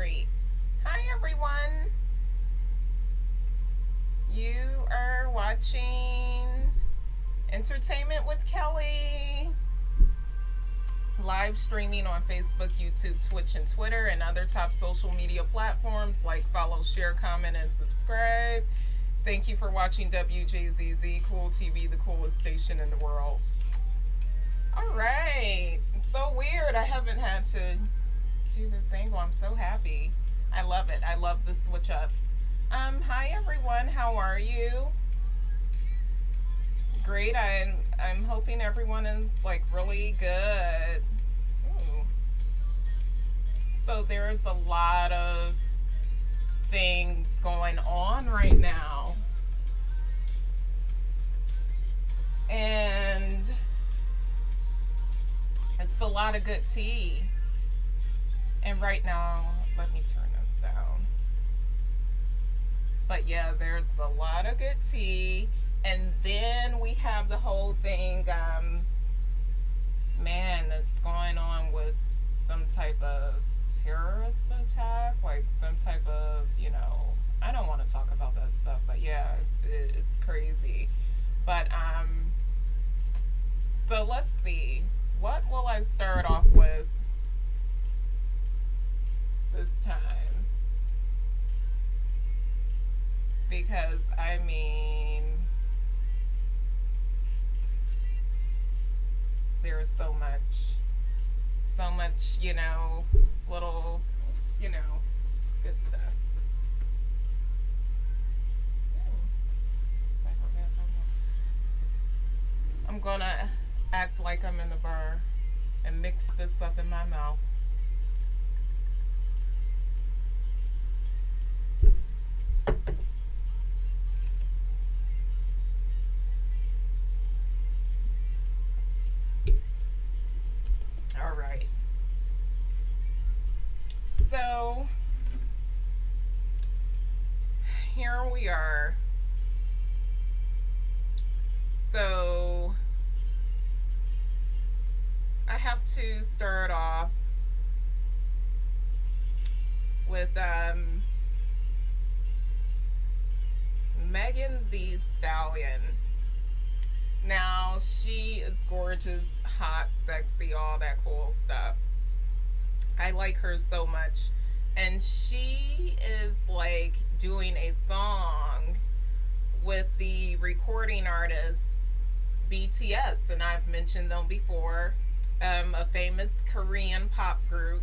great. Hi, everyone. You are watching Entertainment with Kelly. Live streaming on Facebook, YouTube, Twitch, and Twitter, and other top social media platforms. Like, follow, share, comment, and subscribe. Thank you for watching WJZZ, Cool TV, the coolest station in the world. All right. It's so weird. I haven't had to do this angle. I'm so happy. I love it. I love the switch up. Hi everyone. How are you? Great. I'm hoping everyone is like really good. Ooh. So there's a lot of things going on right now. And it's a lot of good tea. And right now, let me turn this down. But yeah, there's a lot of good tea. And then we have the whole thing, that's going on with some type of terrorist attack, like some type of, I don't want to talk about that stuff, but yeah, it's crazy. But, so let's see. What will I start off with this time? Because, there's so much, little, good stuff. I'm gonna act like I'm in the bar and mix this up in my mouth. All right. So here we are. So I have to start off with Megan Thee Stallion. Now, she is gorgeous, hot, sexy, all that cool stuff. I like her so much. And she is like doing a song with the recording artist BTS, and I've mentioned them before. A famous Korean pop group,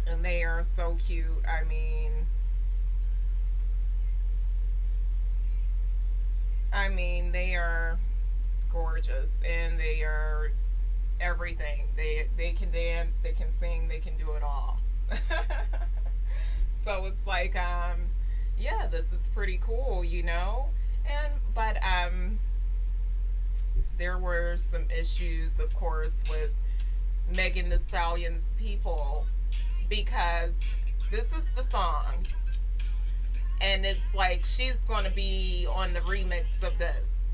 and they are so cute. They are gorgeous, and they are everything. They can dance, they can sing, they can do it all. So it's like, yeah, this is pretty cool, but there were some issues, of course, with Megan Thee Stallion's people, because this is the song, and it's like she's going to be on the remix of this.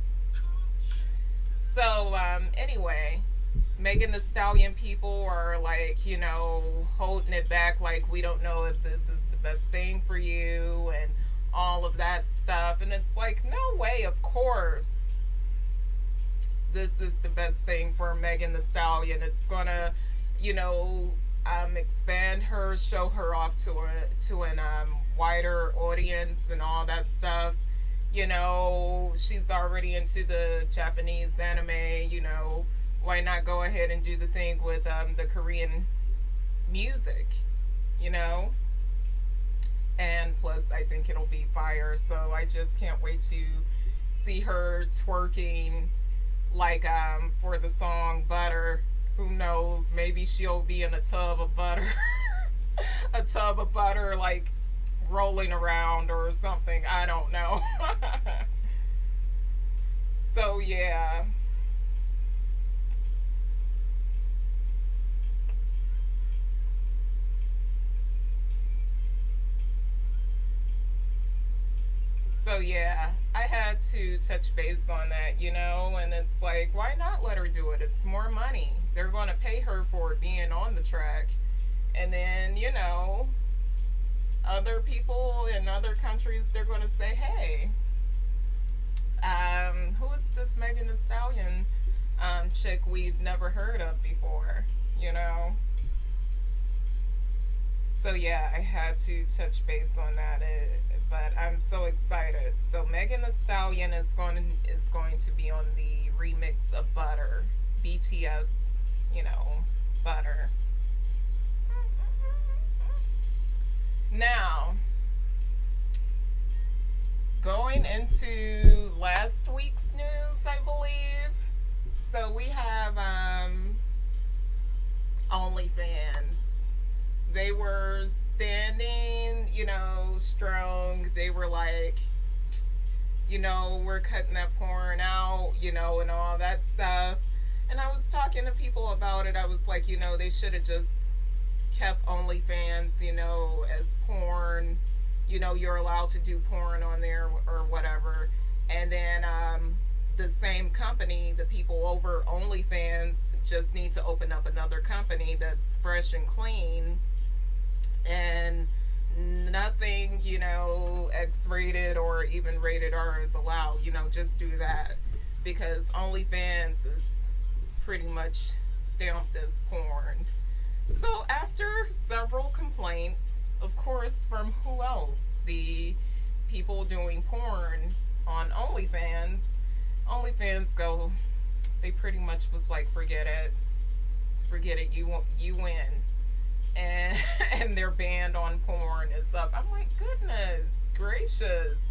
So, anyway, Megan Thee Stallion people are like, holding it back, like, we don't know if this is the best thing for you, and all of that stuff. And it's like, no way, of course this is the best thing for Megan Thee Stallion. It's gonna, expand her, show her off to an wider audience and all that stuff. She's already into the Japanese anime. Why not go ahead and do the thing with the Korean music? And plus, I think it'll be fire. So I just can't wait to see her twerking, like, for the song Butter. Who knows? Maybe she'll be in a tub of butter. A tub of butter, like, rolling around or something. I don't know. So, yeah. So yeah, I had to touch base on that, and it's like, why not let her do it? It's more money. They're going to pay her for being on the track, And then, other people in other countries, they're going to say, hey, who is this Megan Thee Stallion chick we've never heard of before, you know? So yeah, I had to touch base on that, but I'm so excited. So Megan Thee Stallion is going to be on the remix of Butter, BTS, Butter. Now, going into last week's news, I believe. So we have OnlyFans. They were standing, strong. They were like, we're cutting that porn out, and all that stuff. And I was talking to people about it. I was like, they should have just kept OnlyFans, as porn. You're allowed to do porn on there or whatever. And then the same company, the people over OnlyFans, just need to open up another company that's fresh and clean and nothing, X-rated or even rated R is allowed. Just do that because OnlyFans is pretty much stamped as porn. So after several complaints, of course, from who else? The people doing porn on OnlyFans. OnlyFans they pretty much was like, forget it, you win. And and their ban on porn is up. I'm like, goodness gracious.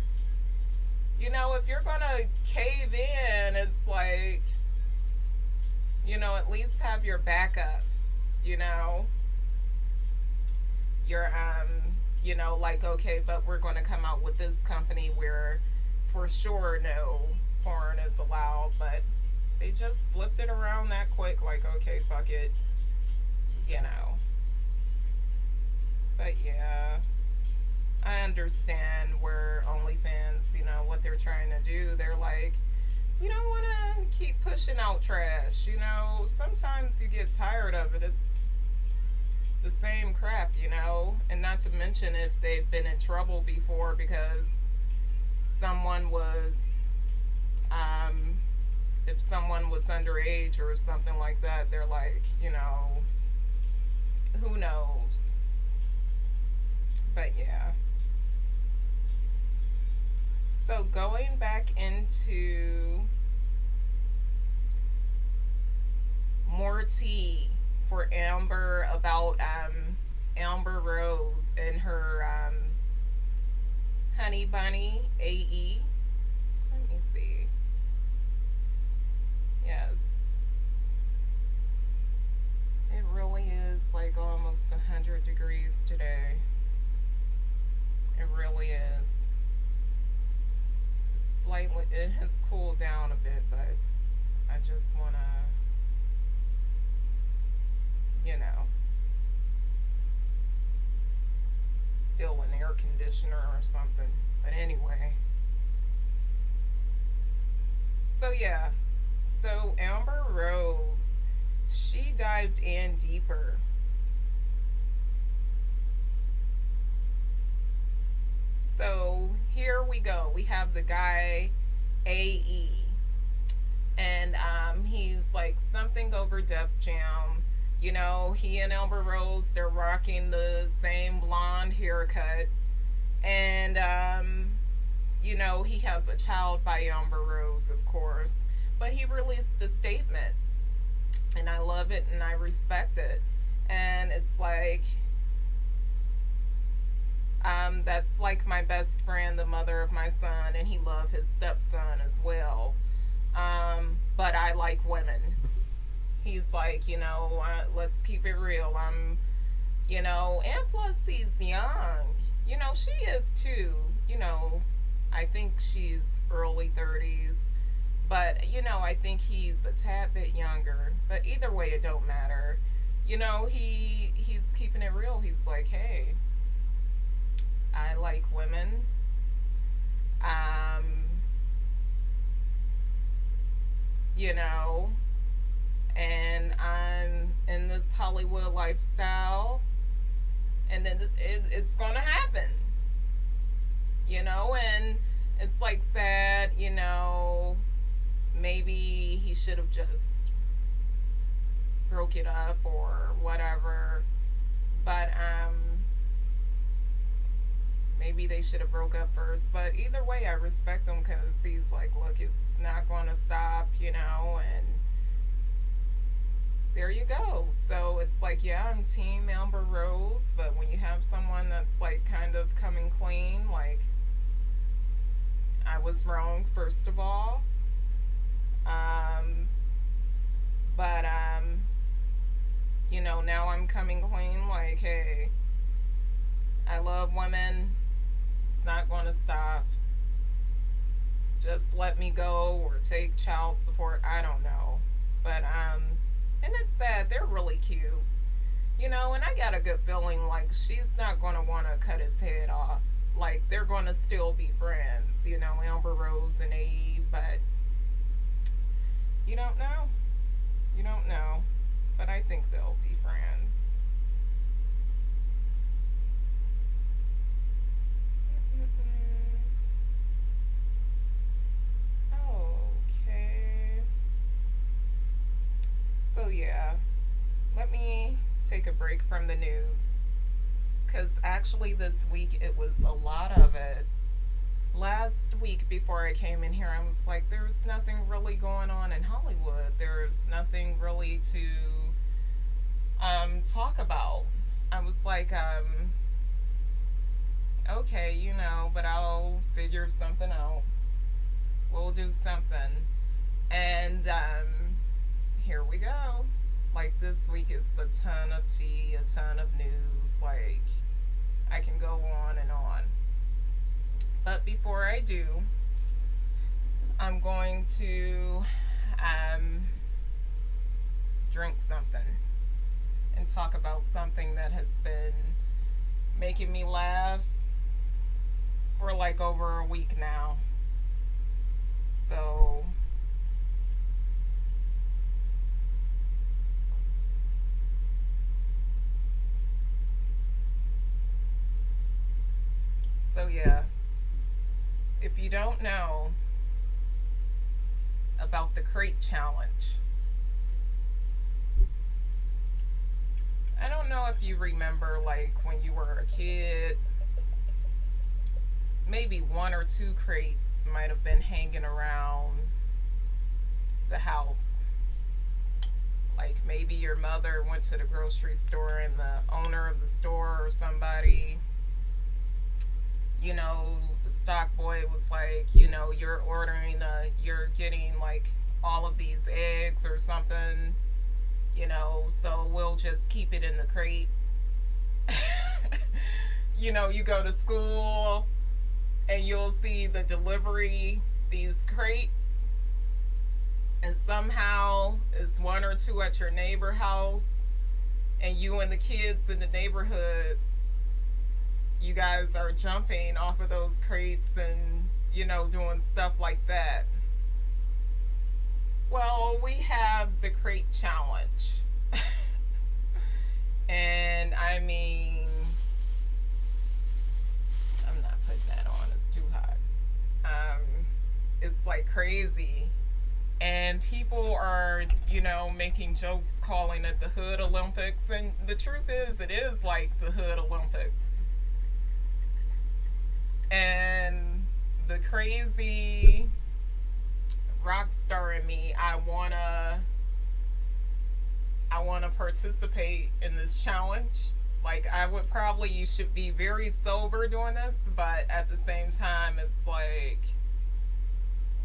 If you're gonna cave in, it's like, at least have your backup. You're like, okay, but we're gonna come out with this company where for sure no porn is allowed, but they just flipped it around that quick, like, okay, fuck it. But yeah, I understand where OnlyFans, what they're trying to do. They're like, you don't want to keep pushing out trash. Sometimes you get tired of it. It's the same crap, and not to mention if they've been in trouble before because someone was, if someone was underage or something like that, they're like, who knows? But yeah. So going back into more tea for Amber about Amber Rose and her honey bunny AE. Let me see. Yes. It really is like almost 100 degrees today. It really is. Slightly, it has cooled down a bit, but I just want to, still an air conditioner or something. But anyway. So yeah. So Amber Rose, she dived in deeper. So here we go. We have the guy AE, and he's like something over Def Jam. He and Amber Rose, they're rocking the same blonde haircut, and he has a child by Amber Rose, of course, but he released a statement, and I love it and I respect it, and it's like, that's like my best friend, the mother of my son, and he loved his stepson as well. But I like women. He's like, let's keep it real. And plus he's young. She is too. I think she's early 30s. But, I think he's a tad bit younger. But either way, it don't matter. He's keeping it real. He's like, hey, I like women. And I'm in this Hollywood lifestyle. and then it's gonna happen, and it's like sad, maybe he should have just broke it up or whatever, but maybe they should have broke up first. But either way, I respect him because he's like, look, it's not going to stop, and there you go. So it's like, yeah, I'm team Amber Rose, but when you have someone that's like kind of coming clean, like, I was wrong, first of all. But now I'm coming clean, like, hey, I love women. It's not going to stop. Just let me go or take child support. I don't know. But and it's sad. They're really cute. And I got a good feeling like she's not going to want to cut his head off. Like, they're going to still be friends, Amber Rose and Abe, but you don't know. You don't know. But I think they'll be friends. Okay. So, yeah. Let me take a break from the news. Because actually, this week, it was a lot of it. Last week, before I came in here, I was like, there's nothing really going on in Hollywood. There's nothing really to talk about. I was like, okay, but I'll figure something out. We'll do something. And here we go. Like, this week, it's a ton of tea, a ton of news. Like, I can go on and on. But before I do, I'm going to drink something and talk about something that has been making me laugh for like over a week now. So yeah, if you don't know about the crate challenge, I don't know if you remember, like, when you were a kid, maybe one or two crates might have been hanging around the house. Like, maybe your mother went to the grocery store and the owner of the store or somebody, the stock boy was like, you're getting like all of these eggs or something, so we'll just keep it in the crate. You go to school and you'll see the delivery, these crates, and somehow it's one or two at your neighbor house, and you and the kids in the neighborhood, you guys are jumping off of those crates and, doing stuff like that. Well, we have the crate challenge. And I mean, I'm not putting that on, it's too hot. It's like crazy. And people are, making jokes calling it the Hood Olympics. And the truth is, it is like the Hood Olympics. And the crazy rock star in me, I wanna participate in this challenge. Like, you should be very sober doing this, but at the same time, it's like,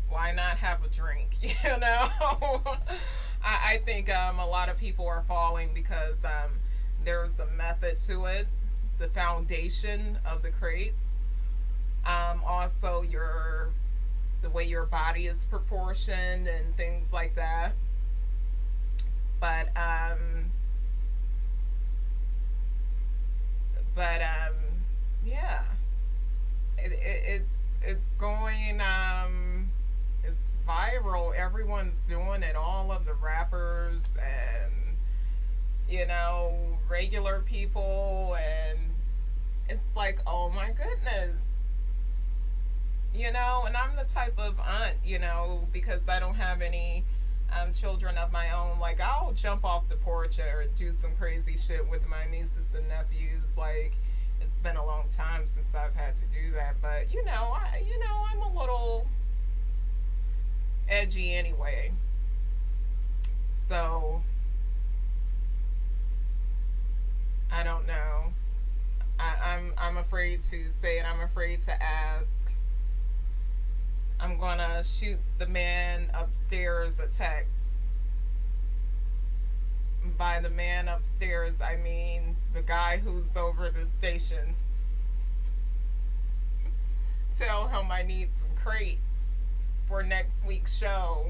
why not have a drink? I think a lot of people are falling because there's a method to it, the foundation of the crates. Also, the way your body is proportioned and things like that. But yeah, it's going, it's viral. Everyone's doing it. All of the rappers and regular people and It's like, oh my goodness. And I'm the type of aunt, because I don't have any children of my own. Like, I'll jump off the porch or do some crazy shit with my nieces and nephews. Like, it's been a long time since I've had to do that, but I'm a little edgy anyway. So I don't know. I'm afraid to say it. I'm afraid to ask. I'm gonna shoot the man upstairs a text. By the man upstairs, I mean the guy who's over the station. Tell him I need some crates for next week's show.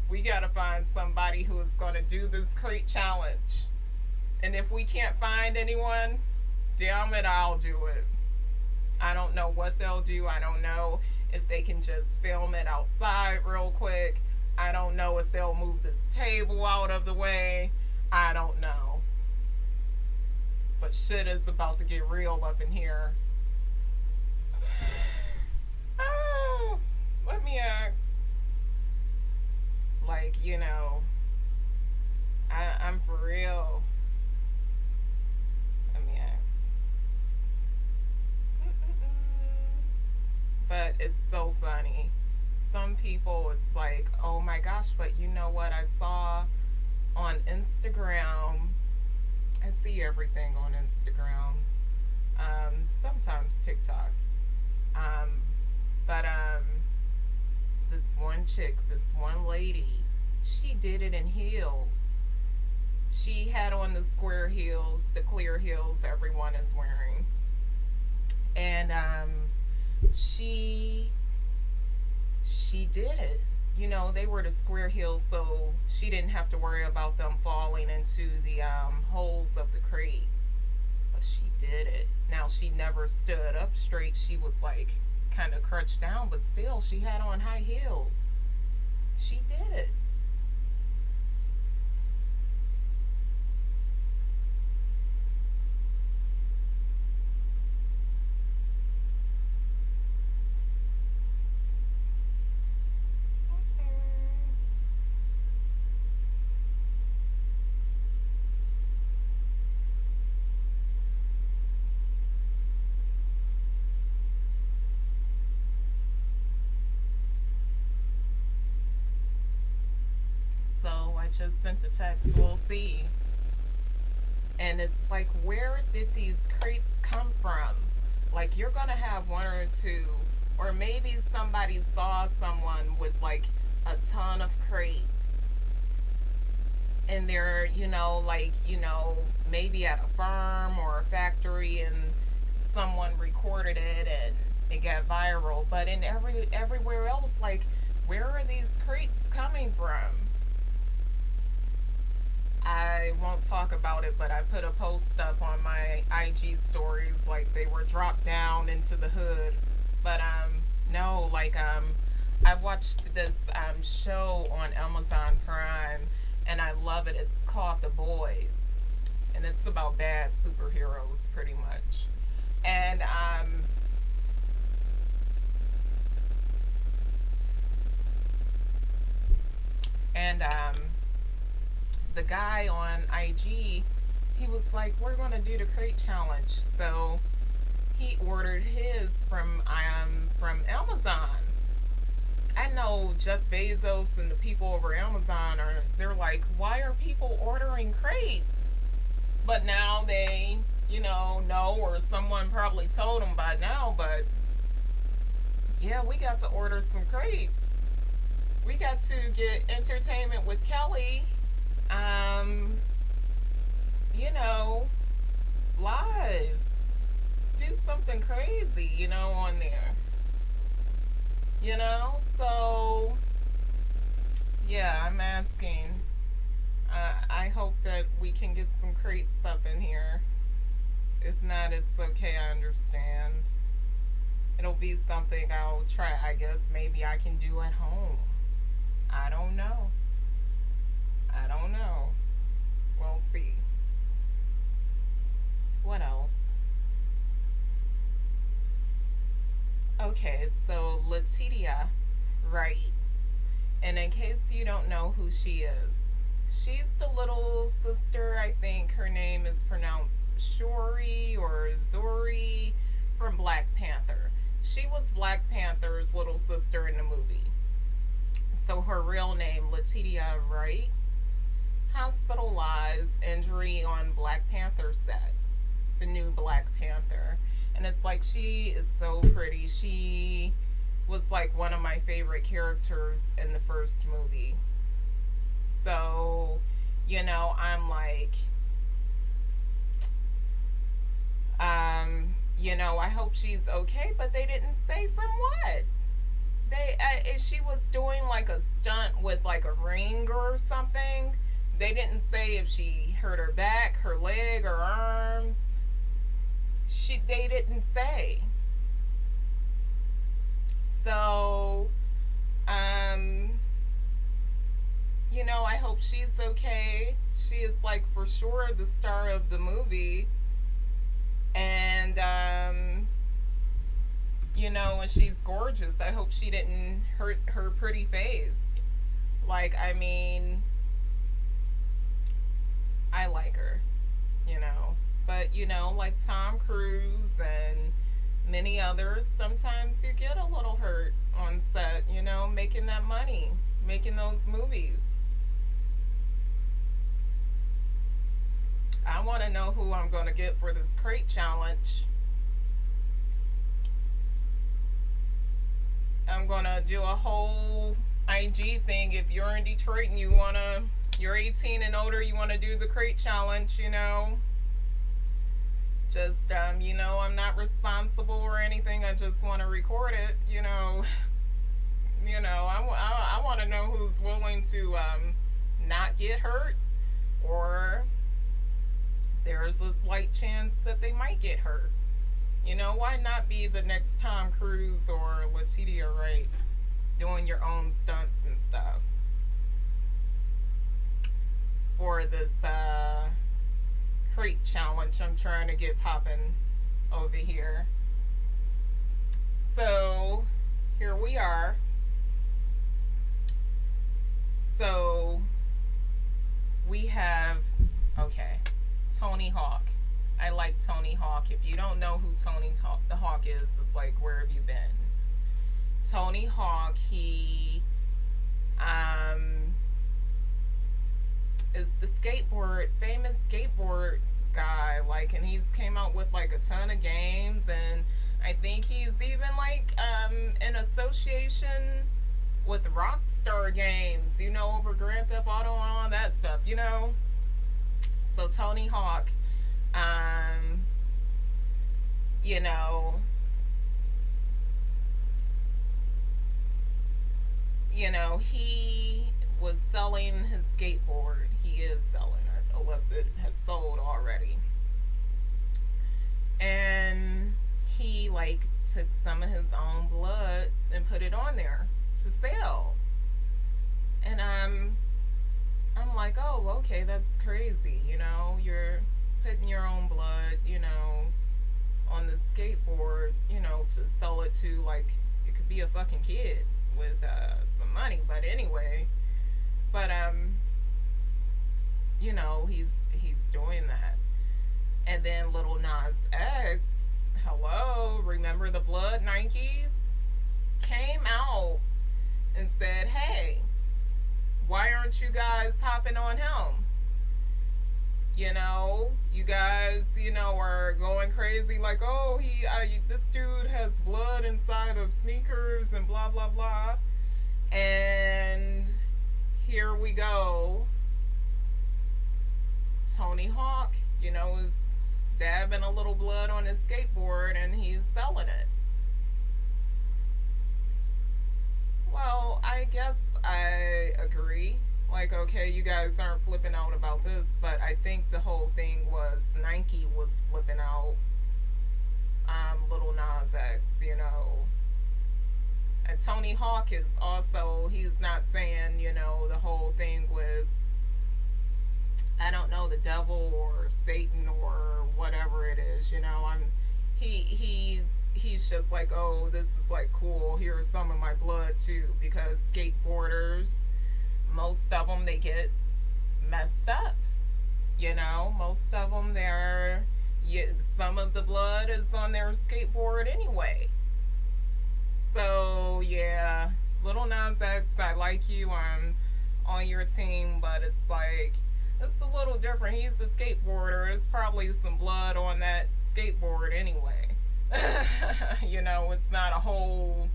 We gotta find somebody who is gonna do this crate challenge. And if we can't find anyone, damn it, I'll do it. I don't know what they'll do. I don't know if they can just film it outside real quick. I don't know if they'll move this table out of the way. I don't know. But shit is about to get real up in here. Oh, let me ask. Like, I'm for real. Let me ask. But it's so funny. Some people, it's like, oh my gosh, but you know what I saw on Instagram? I see everything on Instagram. Sometimes TikTok. Um, but this one chick, this one lady, she did it in heels. She had on the square heels, the clear heels everyone is wearing. And she did it. They were the square heels, so she didn't have to worry about them falling into the holes of the crate. But she did it. Now, she never stood up straight. She was like kind of crouched down, but still, she had on high heels. She did it. So I just sent a text. We'll see. And it's like, where did these crates come from? Like, you're gonna have one or two, or maybe somebody saw someone with like a ton of crates, and they're, maybe at a farm or a factory, and someone recorded it and it got viral. But in everywhere else, like, where are these crates coming from? I won't talk about it, but I put a post up on my IG stories, like they were dropped down into the hood. But no, like I watched this show on Amazon Prime, and I love it. It's called The Boys, and it's about bad superheroes, pretty much. And and the guy on IG, he was like, "We're gonna do the crate challenge." So he ordered his from Amazon. I know Jeff Bezos and the people over Amazon they're like, "Why are people ordering crates?" But now they, know, or someone probably told them by now. But yeah, we got to order some crates. We got to get entertainment with Kelly. Um, Live. Do something crazy, on there. So yeah, I'm asking. I hope that we can get some crate stuff in here. If not, it's okay, I understand. It'll be something I'll try. I guess maybe I can do at home. I don't know. I don't know. We'll see. What else? Okay, so Letitia Wright. And in case you don't know who she is, she's the little sister. I think her name is pronounced Shuri or Zori from Black Panther. She was Black Panther's little sister in the movie. So her real name, Letitia Wright, hospitalized, injury on Black Panther set, the new Black Panther. And it's like she is so pretty. She was like one of my favorite characters in the first movie. So, I'm like, I hope she's okay, but they didn't say from what. She was doing like a stunt with like a ring or something. They didn't say if she hurt her back, her leg, her arms. They didn't say. So, I hope she's okay. She is like for sure the star of the movie. And, and she's gorgeous. I hope she didn't hurt her pretty face. Like, I mean, I like her, But, like Tom Cruise and many others, sometimes you get a little hurt on set, making that money, making those movies. I want to know who I'm going to get for this crate challenge. I'm going to do a whole IG thing. If you're in Detroit and you're 18 and older, you want to do the crate challenge, Just, I'm not responsible or anything. I just want to record it, I want to know who's willing to not get hurt, or there's a slight chance that they might get hurt. Why not be the next Tom Cruise or Letitia Wright doing your own stunts and stuff for this crate challenge I'm trying to get popping over here. So here we are. So we have, okay, Tony Hawk. I like Tony Hawk. If you don't know who Tony the Hawk is, it's like, where have you been? Tony Hawk, he is the famous skateboard guy, like, and he's came out with like a ton of games, and I think he's even like in association with Rockstar Games, over Grand Theft Auto and all that stuff, So Tony Hawk, he was selling his skateboard. He is selling it, unless it has sold already. And he like took some of his own blood and put it on there to sell. And I'm like, oh, okay, that's crazy. You're putting your own blood, on the skateboard, to sell it to, like, it could be a fucking kid with some money. But anyway, he's doing that. And then Little Nas X, hello, remember the Blood Nikes? Came out and said, hey, why aren't you guys hopping on him? You guys, are going crazy like, oh, this dude has blood inside of sneakers and blah, blah, blah. And here we go. Tony Hawk, is dabbing a little blood on his skateboard and he's selling it. Well, I guess I agree. Like, okay, you guys aren't flipping out about this, but I think the whole thing was Nike was flipping out Little Nas X, And Tony Hawk is also, he's not saying, the whole thing with, I don't know, the devil or Satan or whatever it is, he's he's just like, oh, this is like cool. Here's some of my blood too, because skateboarders, most of them, they get messed up. Most of them, some of the blood is on their skateboard anyway. So yeah, Little Nas X, I like you. I'm on your team, but it's like it's a little different. He's a skateboarder. It's probably some blood on that skateboard anyway. It's not a whole,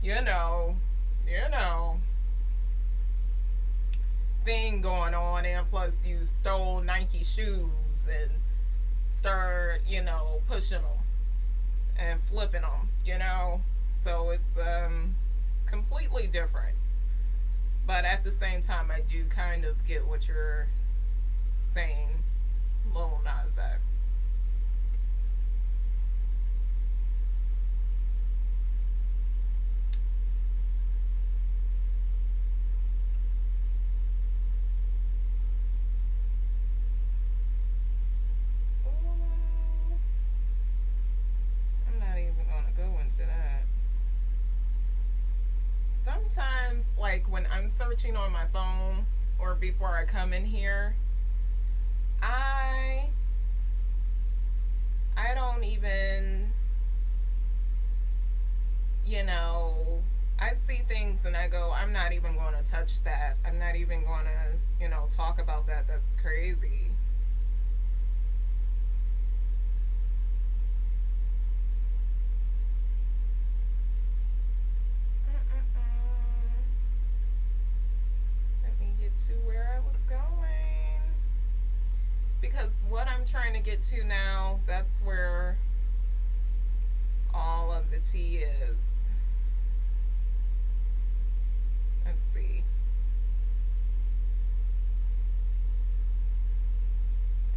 you know, you know, thing going on, and plus you stole Nike shoes and start, pushing them and flipping them. So it's completely different. But at the same time, I do kind of get what you're saying, Lil Nas X. Ooh, I'm not even gonna go into that. Sometimes, like when I'm searching on my phone or before I come in here, I I don't even, you know, I see things and I go, I'm not even going to touch that. I'm not even going to, talk about that. That's crazy. Mm-mm-mm. Let me get to where I was going. Because what I'm trying to get to now, that's where all of the tea is. Let's see.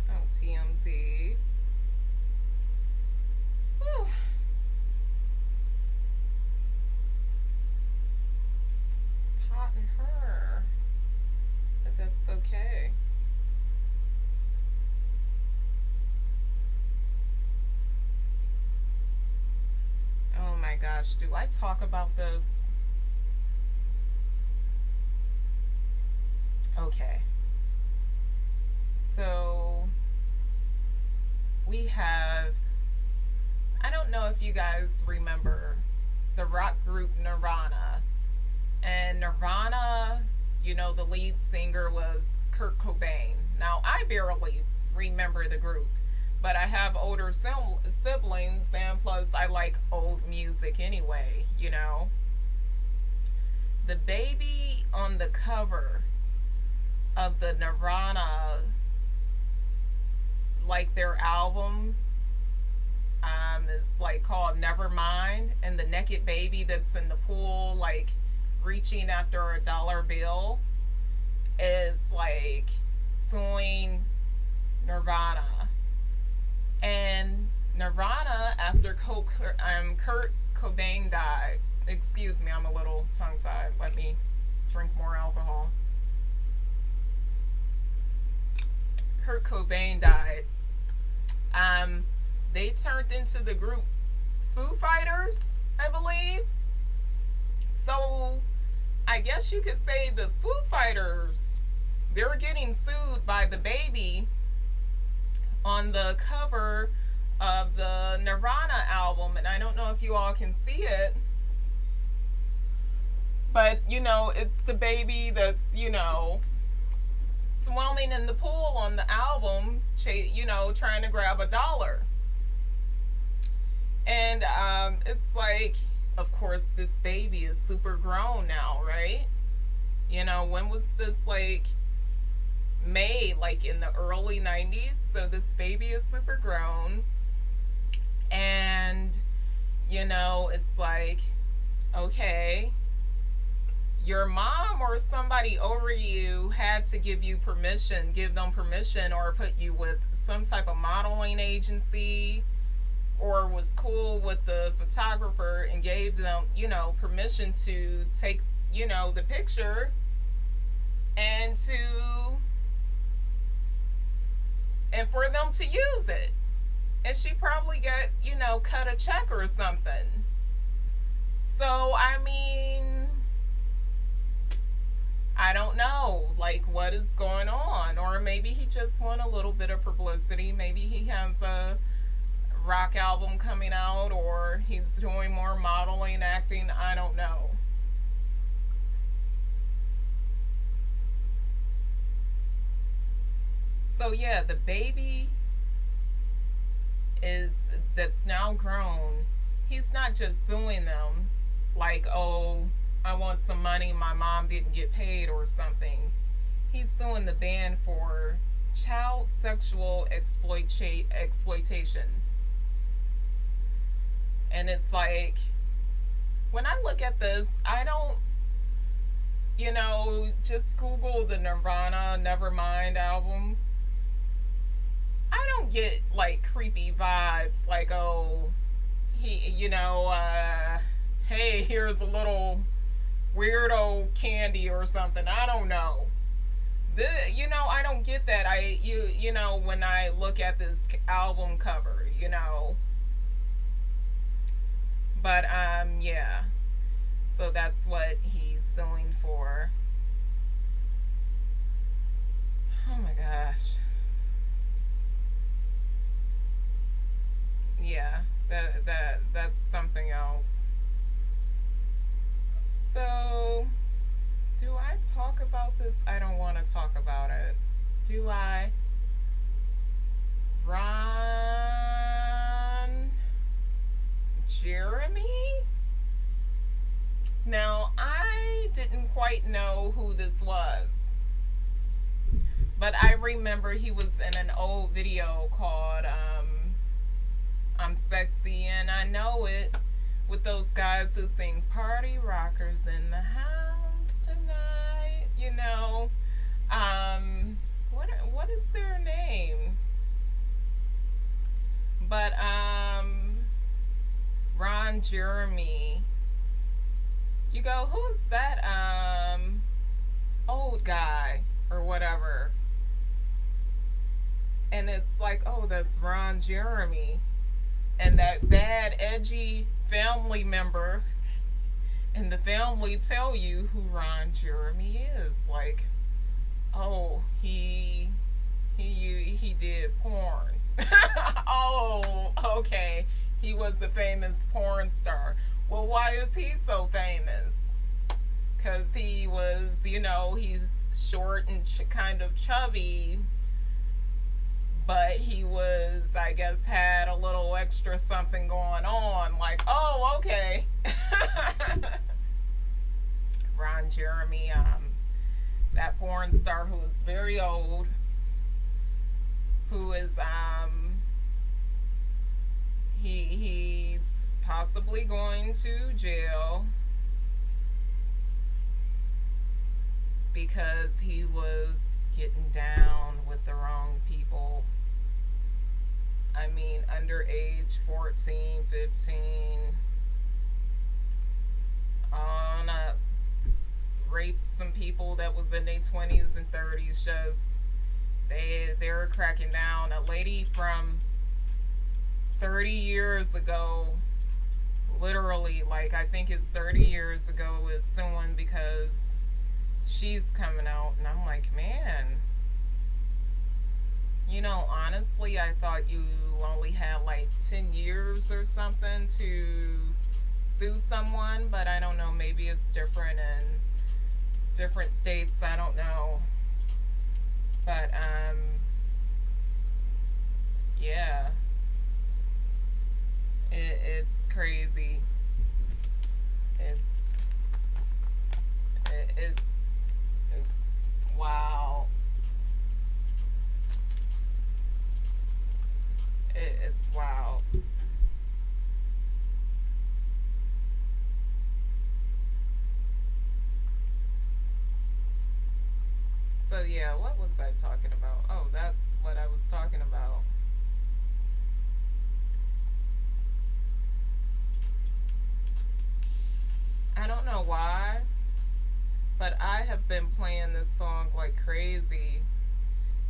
Oh, TMZ. Whew. It's hot in her, but that's okay. Oh my gosh, do I talk about this? Okay. So we have, I don't know if you guys remember the rock group Nirvana. And Nirvana, the lead singer was Kurt Cobain. Now, I barely remember the group, but I have older siblings, and plus, I like old music anyway. The baby on the cover of the Nirvana, like their album, is like called Nevermind, and the naked baby that's in the pool, like reaching after a dollar bill, is like suing Nirvana. And Nirvana, after Kurt Cobain died, excuse me, I'm a little tongue tied. Let me drink more alcohol. Kurt Cobain died. They turned into the group Foo Fighters, I believe. So I guess you could say the Foo Fighters, they're getting sued by the baby on the cover of the Nirvana album. And I don't know if you all can see it, but it's the baby that's, swimming in the pool on the album, trying to grab a dollar. And it's like, of course, this baby is super grown now, right? When was this like made? Like in the early 90s. So this baby is super grown. And, it's like, okay, your mom or somebody over you had to give them permission, or put you with some type of modeling agency, or was cool with the photographer and gave them, permission to take, the picture, and for them to use it. and she probably get, cut a check or something. So I mean, I don't know, like, what is going on. Or maybe he just want a little bit of publicity. Maybe he has a rock album coming out, or he's doing more modeling, acting. I don't know. So yeah, the baby is that's now grown. He's not just suing them like, oh, I want some money, my mom didn't get paid or something. He's suing the band for child sexual exploitation. And it's like, when I look at this, I don't, just Google the Nirvana Nevermind album. I don't get like creepy vibes like, oh, he, hey, here's a little weirdo candy or something. I don't know. I don't get that. When I look at this album cover, But yeah. So that's what he's suing for. Oh my gosh. Yeah, that's something else. So, do I talk about this? I don't want to talk about it. Do I? Ron Jeremy? Now, I didn't quite know who this was, but I remember he was in an old video called I'm Sexy and I Know It, with those guys who sing Party Rockers in the House Tonight, what is their name? But Ron Jeremy, you go, who is that old guy or whatever? And it's like, oh, that's Ron Jeremy. And that bad, edgy family member, and the family tell you who Ron Jeremy is. Like, oh, he did porn. Oh, okay. He was a famous porn star. Well, why is he so famous? Because he was, he's short and kind of chubby, but he was, I guess, had a little extra something going on. Like, oh, okay. Ron Jeremy, that porn star who is very old, who is, he's possibly going to jail because he was getting down with the wrong people. I mean, underage, 14, 15, on raped some people that was in their 20s and 30s. Just, they're cracking down. A lady from 30 years ago, literally, like, I think it's 30 years ago, is suing because she's coming out. And I'm like, man, honestly, I thought you only had like 10 years or something to sue someone, but I don't know, maybe it's different in different states, I don't know. But yeah, it's crazy. It's wow. It's wow. So yeah, what was I talking about? Oh, that's what I was talking about. I don't know why, but I have been playing this song like crazy.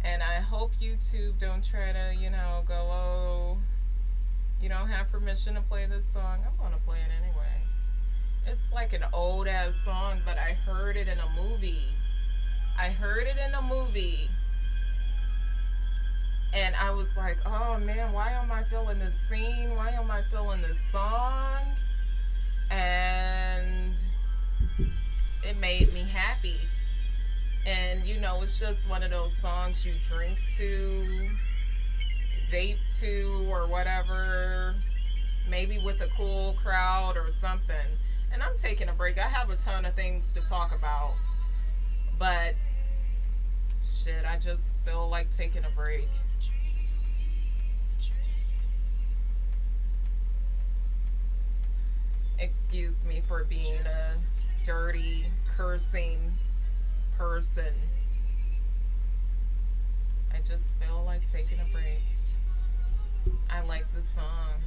And I hope YouTube don't try to, go, oh, You don't have permission to play this song. I'm gonna play it anyway. It's like an old ass song, but I heard it in a movie. I heard it in a movie. And I was like, oh man, why am I feeling this scene? Why am I feeling this song? And it made me happy. And you know, it's just one of those songs you drink to, vape to, or whatever, maybe with a cool crowd or something. And I'm taking a break. I have a ton of things to talk about, but shit, I just feel like taking a break. Excuse me for being a dirty, cursing person. I just feel like taking a break. I like this song.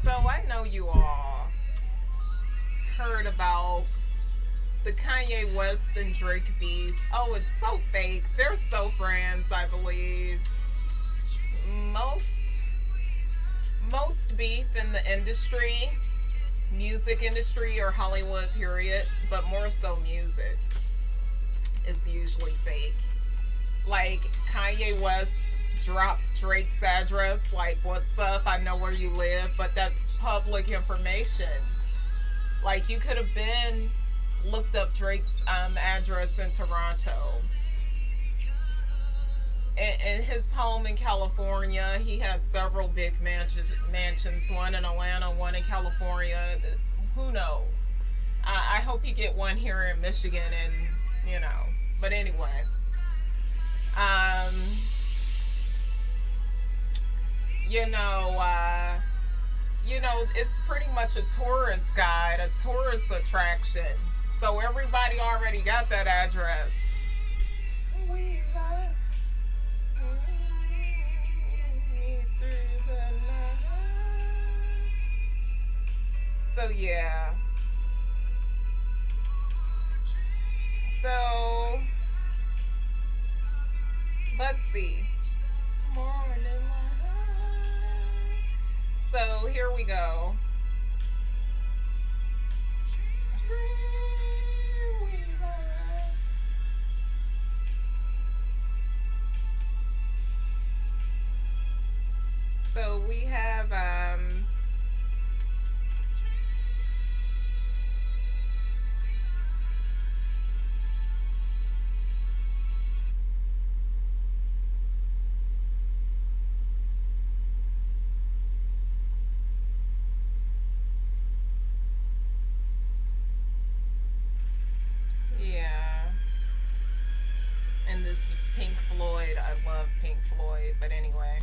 So I know you all heard about the Kanye West and Drake beef. Oh, it's so fake. They're so friends, I believe. Most most beef in the industry, music industry or Hollywood period, but more so music, is usually fake. Like Kanye West dropped Drake's address, like, what's up? I know where you live, but that's public information. Like, you could have been looked up Drake's address in Toronto. In his home in California, he has several big mansions, one in Atlanta, one in California. Who knows? I hope he get one here in Michigan, and you know. But anyway, um, you know, it's pretty much a tourist guide, a tourist attraction. So everybody already got that address. So yeah. So let's see. So here we go. So we have yeah. And this is Pink Floyd. I love Pink Floyd, but anyway.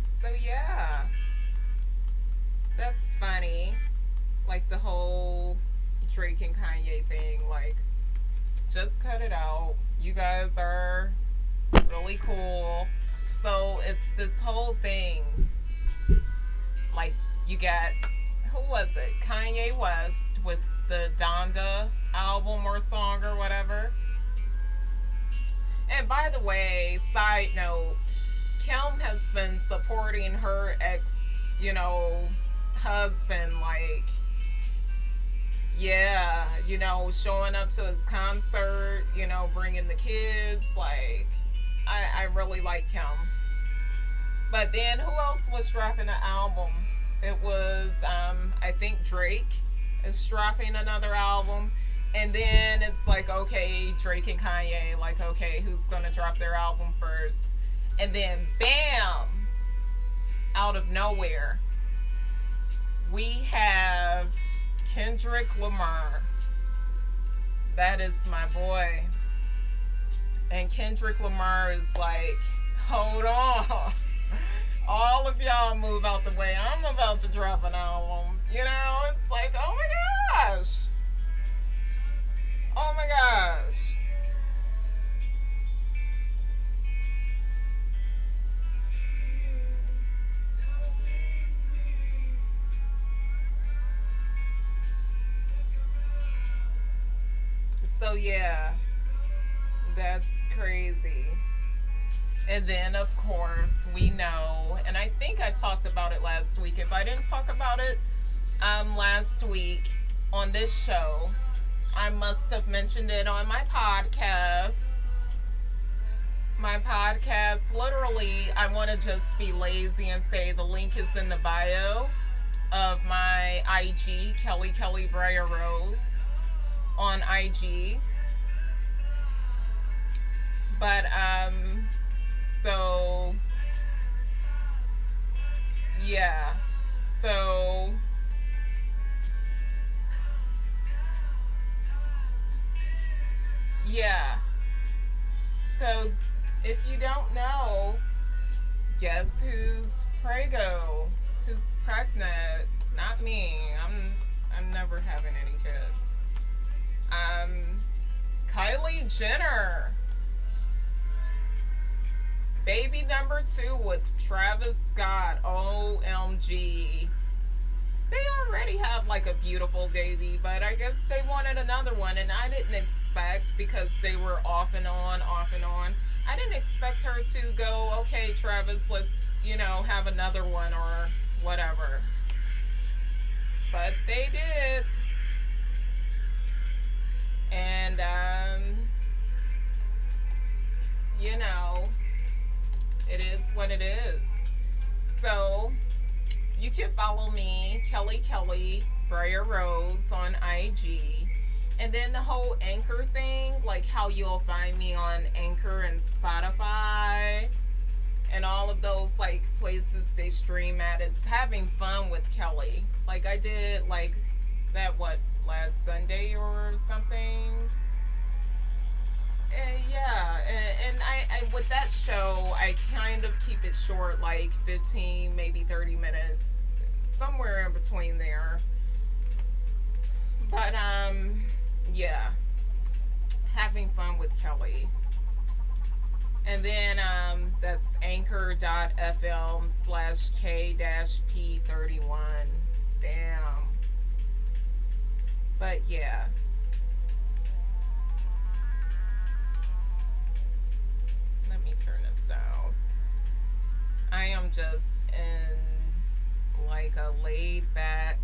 So yeah, that's funny. Like the whole Drake and Kanye thing. Like, just cut it out. You guys are really cool. So it's this whole thing. Like, you got, who was it? Kanye West with the Donda album or song or whatever. And by the way, side note, Kim has been supporting her ex, husband, like, yeah, showing up to his concert, bringing the kids, like, I really like Kim. But then who else was dropping an album? It was, I think Drake is dropping another album. And then it's like, okay, Drake and Kanye, like, okay, who's gonna drop their album first? And then, bam, out of nowhere, we have Kendrick Lamar. That is my boy. And Kendrick Lamar is like, hold on. All of y'all move out the way. I'm about to drop an album. You know, it's like, oh my gosh. Oh my gosh. So yeah, that's crazy. And then of course we know, and I think I talked about it last week. If I didn't talk about it last week on this show, I must have mentioned it on my podcast. My podcast, literally, I want to just be lazy and say the link is in the bio of my IG, Kelly Briar Rose on IG. But so yeah. So yeah. So if you don't know, guess who's prego? Who's pregnant? Not me. I'm never having any kids. Kylie Jenner. Baby number 2 with Travis Scott. OMG. They already have like a beautiful baby, but I guess they wanted another one, and I didn't expect, because they were off and on, off and on. I didn't expect her to go, okay, Travis, let's, have another one or whatever. But they did. And, it is what it is. So, you can follow me, Kelly Briar Rose on IG. And then the whole Anchor thing, like how you'll find me on Anchor and Spotify and all of those like places they stream at, is having fun with Kelly. Like I did like that last Sunday or something. Yeah, and I with that show I kind of keep it short, like 15, maybe 30 minutes, somewhere in between there. But yeah, having fun with Kelly. And then that's anchor.fm/K-P31. Damn. But yeah. Let me turn this down. I am just in like a laid back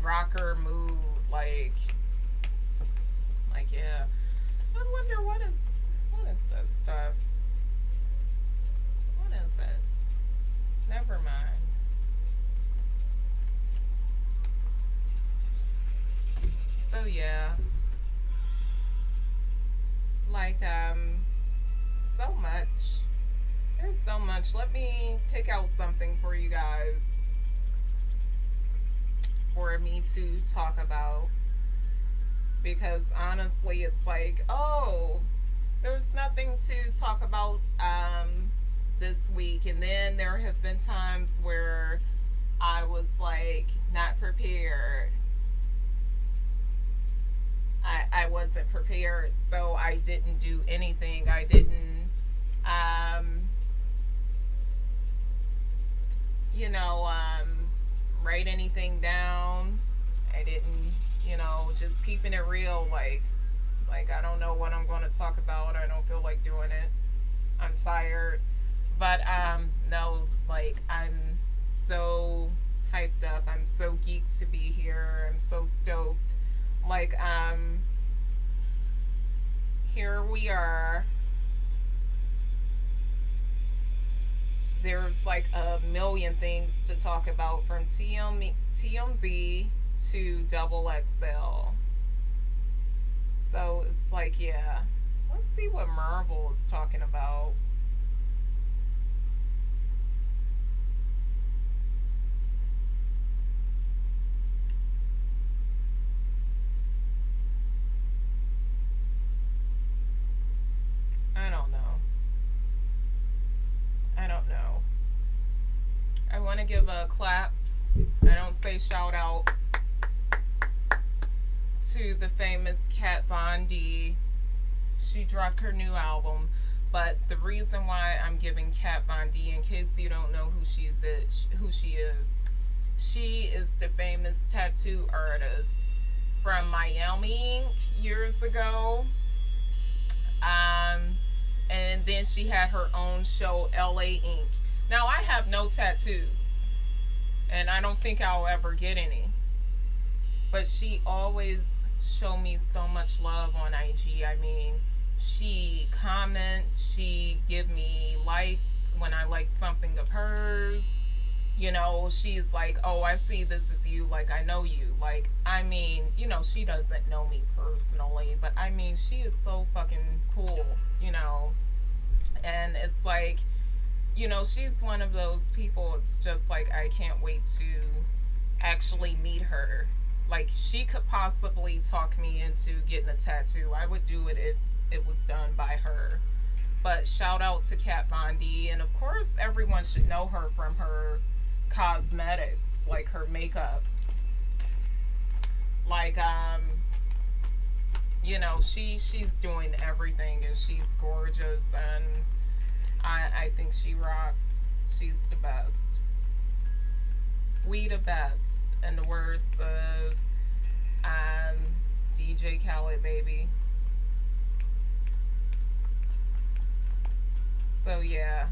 rocker mood, like yeah. I wonder what is this stuff? What is it? Never mind. So yeah. Like so much. There's so much. Let me pick out something for you guys for me to talk about, because honestly it's like, oh, there's nothing to talk about this week. And then there have been times where I was like not prepared. I wasn't prepared, so I didn't do anything. I didn't write anything down. I didn't, just keeping it real, like I don't know what I'm going to talk about. I don't feel like doing it. I'm tired. But no, like I'm so hyped up. I'm so geeked to be here. I'm so stoked. Like here we are. There's like a million things to talk about, from TMZ to double XL. So it's like, yeah. Let's see what Marvel is talking about. I don't know. I don't know. I want to give claps. I don't say shout out to the famous Kat Von D. She dropped her new album, but the reason why I'm giving Kat Von D, in case you don't know who she is, she is the famous tattoo artist from Miami years ago. And then she had her own show, LA Ink. Now, I have no tattoos, and I don't think I'll ever get any. But she always showed me so much love on IG. I mean, she she give me likes when I like something of hers. You know, she's like, oh, I see this is you. Like, I know you. Like, I mean, you know, she doesn't know me personally, but I mean, she is so fucking cool, you know. And it's like, you know, she's one of those people, it's just like, I can't wait to actually meet her. Like, she could possibly talk me into getting a tattoo. I would do it if it was done by her. But shout out to Kat Von D. And of course, everyone should know her from her cosmetics, like her makeup. Like, you know, she's doing everything, and she's gorgeous, and I think she rocks. She's the best. We the best, in the words of DJ Khaled, baby. So yeah.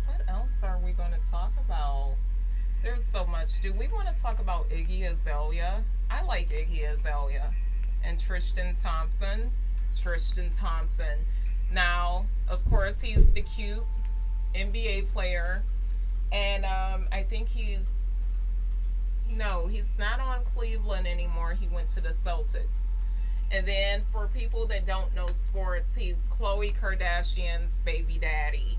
What else are we going to talk about? There's so much. Do we want to talk about Iggy Azalea? I like Iggy Azalea. And Tristan Thompson. Now, of course, he's the cute NBA player. And I think he's not on Cleveland anymore. He went to the Celtics. And then for people that don't know sports, he's Khloe Kardashian's baby daddy.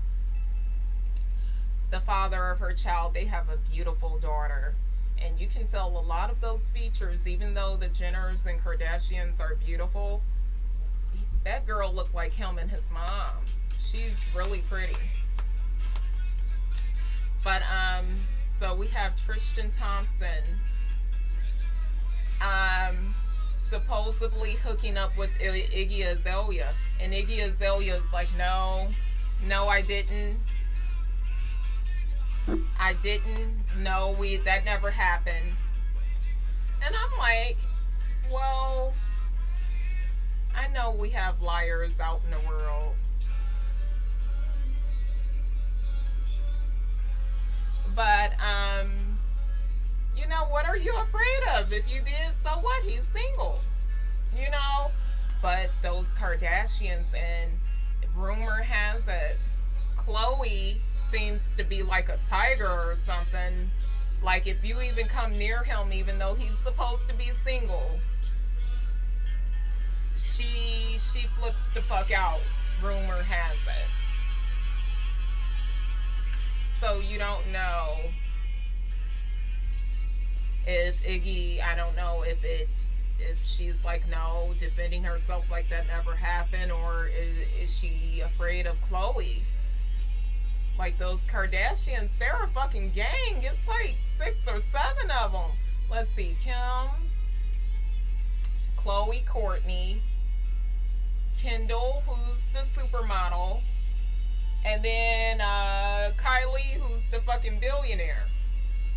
The father of her child. They have a beautiful daughter. And you can tell a lot of those features, even though the Jenners and Kardashians are beautiful, that girl looked like him and his mom. She's really pretty. But so we have Tristan Thompson supposedly hooking up with Iggy Azalea, and Iggy Azalea's like, no, I didn't, no, that never happened. And I'm like, well, I know we have liars out in the world, but you know, what are you afraid of? If you did, so what? He's single, you know. But those Kardashians, and rumor has it, Khloe seems to be like a tiger or something. Like, if you even come near him, even though he's supposed to be single, she flips the fuck out. Rumor has it. So you don't know if Iggy, I don't know if she's like, no, defending herself like that never happened, or is she afraid of Khloe? Like, those Kardashians, they're a fucking gang. It's like 6 or 7 of them. Let's see, Kim, Khloe, Kourtney, Kendall, who's the supermodel, and then Kylie, who's the fucking billionaire.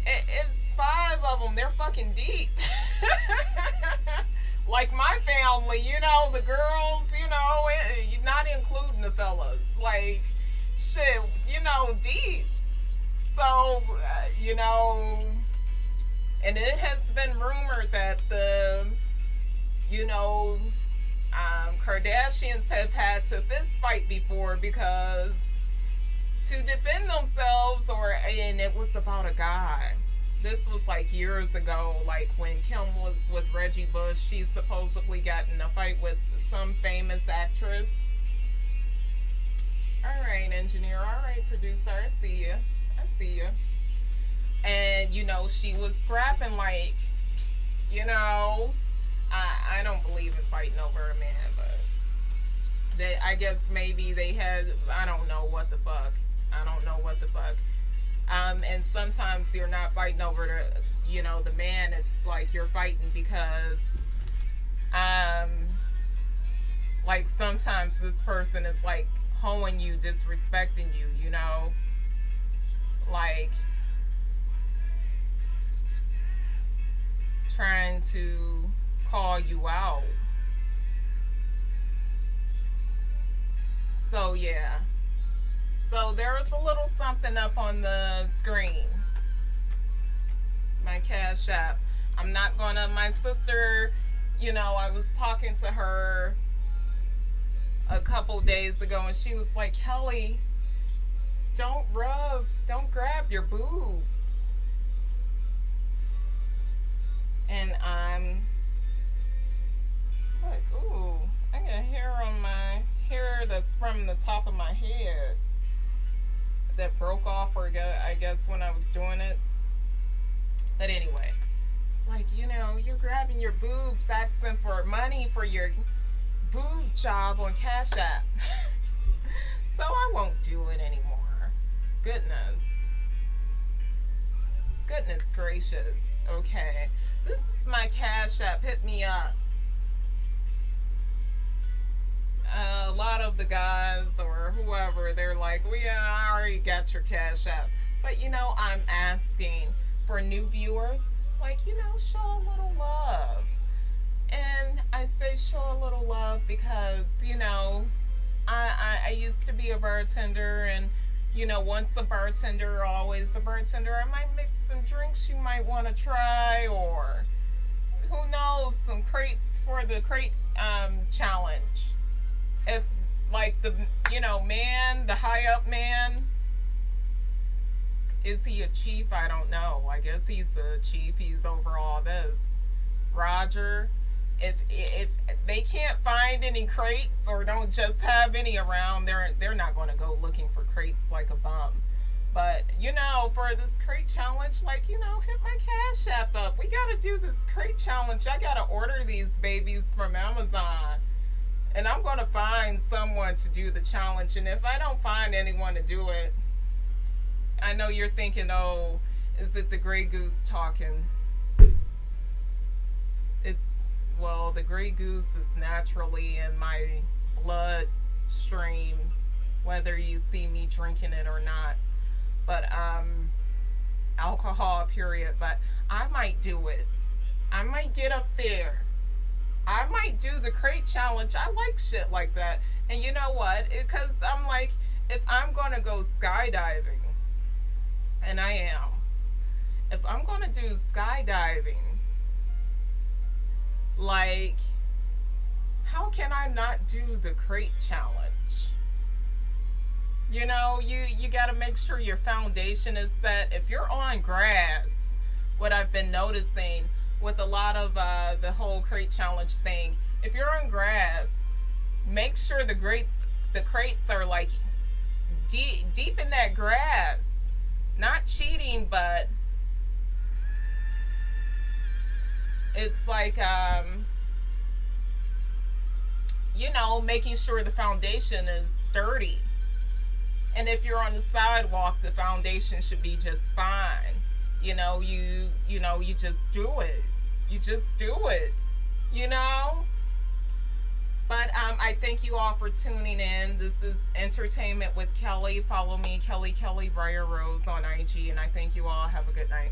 It's 5 of them. They're fucking deep. Like my family, you know, the girls, you know, not including the fellas. Like, shit, you know, deep. So, you know, and it has been rumored that the, you know, Kardashians have had to fist fight before, because to defend themselves, and it was about a guy. This was like years ago, like when Kim was with Reggie Bush. She supposedly got in a fight with some famous actress. All right, engineer. All right, producer. I see you. I see you. And she was scrapping, like, I don't believe in fighting over a man, but I guess maybe they had, I don't know what the fuck. I don't know what the fuck. And sometimes you're not fighting over the man. It's like you're fighting because, like, sometimes this person is like hoeing you, disrespecting you, like trying to call you out. So yeah. So there was a little something up on the screen. My Cash App. I'm not gonna, my sister, I was talking to her a couple days ago and she was like, Kelly, don't grab your boobs. And I'm like, ooh, I got hair on my hair that's from the top of my head that broke off, or I guess when I was doing it. But anyway, like, you're grabbing your boobs, asking for money for your boob job on Cash App. So I won't do it anymore. Goodness gracious. Okay, this is my Cash App. Hit me up. A lot of the guys or whoever, they're like, well, yeah, I already got your Cash App. But I'm asking for new viewers, like, show a little love. And I say show a little love because, I used to be a bartender, and once a bartender, always a bartender. I might mix some drinks you might want to try, or who knows, some crates for the crate challenge. If, like, the man, the high up man, is he a chief? I don't know. I guess he's a chief. He's over all this. Roger, if they can't find any crates or don't just have any around, they're not going to go looking for crates like a bum. But for this crate challenge, like, hit my Cash App up. We got to do this crate challenge. I got to order these babies from Amazon. And I'm going to find someone to do the challenge. And if I don't find anyone to do it, I know you're thinking, oh, is it the Grey Goose talking? Well, the Grey Goose is naturally in my bloodstream, whether you see me drinking it or not. But, alcohol, period. But I might do it. I might get up there. I might do the crate challenge. I like shit like that. And you know what? Because I'm like, if I'm going to go skydiving, and I am, if I'm going to do skydiving, like, how can I not do the crate challenge? You got to make sure your foundation is set. If you're on grass, what I've been noticing with a lot of the whole crate challenge thing, if you're on grass, make sure the crates are like deep in that grass. Not cheating, but it's like making sure the foundation is sturdy. And if you're on the sidewalk, the foundation should be just fine. You just do it. You just do it. But I thank you all for tuning in. This is Entertainment with Kelly. Follow me, Kelly Briar Rose on IG, and I thank you all. Have a good night.